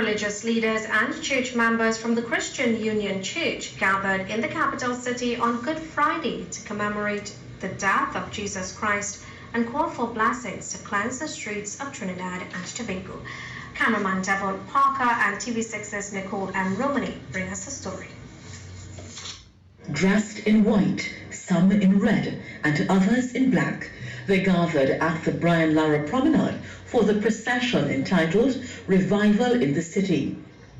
Religious leaders and church members from the Christian Union Church gathered in the capital city on Good Friday to commemorate the death of Jesus Christ and call for blessings to cleanse the streets of Trinidad and Tobago. Cameraman Devon Parker and TV6's Nicole M. Romani bring us the story. Dressed in white, some in red and others in black, they gathered at the Brian Lara Promenade for the procession entitled Revival in the City.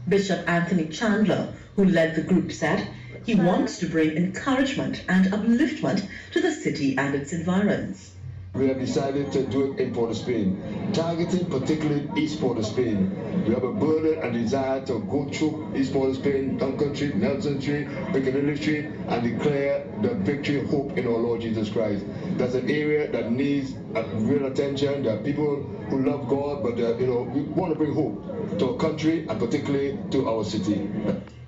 Bishop Anthony Chandler, who led the group, said he wants to bring encouragement and upliftment to the city and its environs. We have decided to do it in Port of Spain, targeting particularly East Port of Spain. We have a burden and desire to go through East Port of Spain, Duncan Street, Nelson Street, Piccadilly Street, and declare the victory and hope in our Lord Jesus Christ. That's an area that needs real attention. There are people who love God, but we want to bring hope to our country and particularly to our city.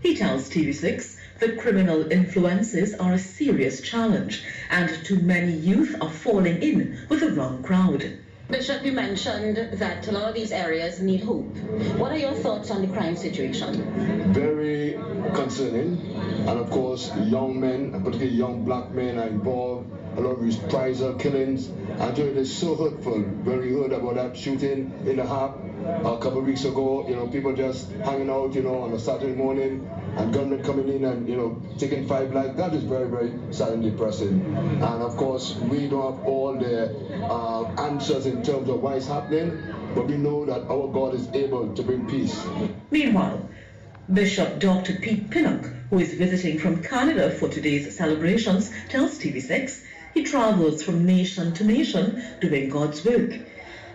He tells TV6 that criminal influences are a serious challenge and too many youth are falling in with the wrong crowd. Bishop, you mentioned that a lot of these areas need hope. What are your thoughts on the crime situation? Very concerning, and of course young men, and particularly young black men, are involved. A lot of reprisal killings, and it is so hurtful. When we heard about that shooting in the Harp a couple of weeks ago, people just hanging out, on a Saturday morning, and gunmen coming in and taking 5 lives. That is very, very sad and depressing. And of course, we don't have all the answers in terms of why it's happening, but we know that our God is able to bring peace. Meanwhile, Bishop Dr. Pete Pinnock, who is visiting from Canada for today's celebrations, tells TV6 he travels from nation to nation doing God's work.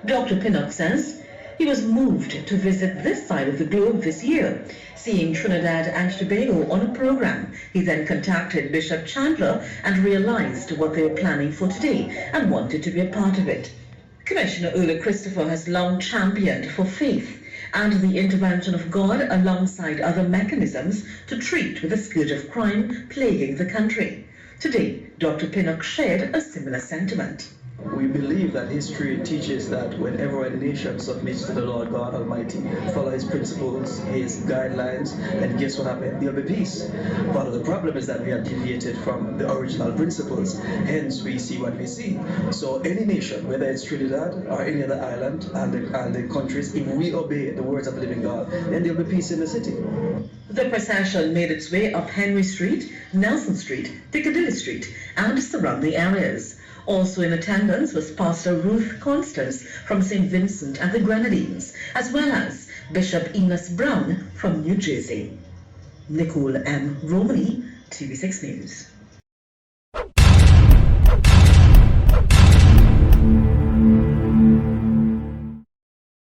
Dr. Pinnock says he was moved to visit this side of the globe this year, seeing Trinidad and Tobago on a program. He then contacted Bishop Chandler and realized what they were planning for today and wanted to be a part of it. Commissioner Ola Christopher has long championed for faith and the intervention of God alongside other mechanisms to treat with the scourge of crime plaguing the country. Today, Dr. Pinnock shared a similar sentiment. We believe that history teaches that whenever a nation submits to the Lord God Almighty, follow His principles, His guidelines, then guess what happened? There'll be peace. Part of the problem is that we have deviated from the original principles, hence we see what we see. So any nation, whether it's Trinidad or any other island and the countries, if we obey the words of the living God, then there'll be peace in the city. The procession made its way up Henry Street, Nelson Street, Piccadilly Street, and surrounding areas. Also in attendance was Pastor Ruth Constance from St. Vincent and the Grenadines, as well as Bishop Enos Brown from New Jersey. Nicole M. Romani, TV6 News.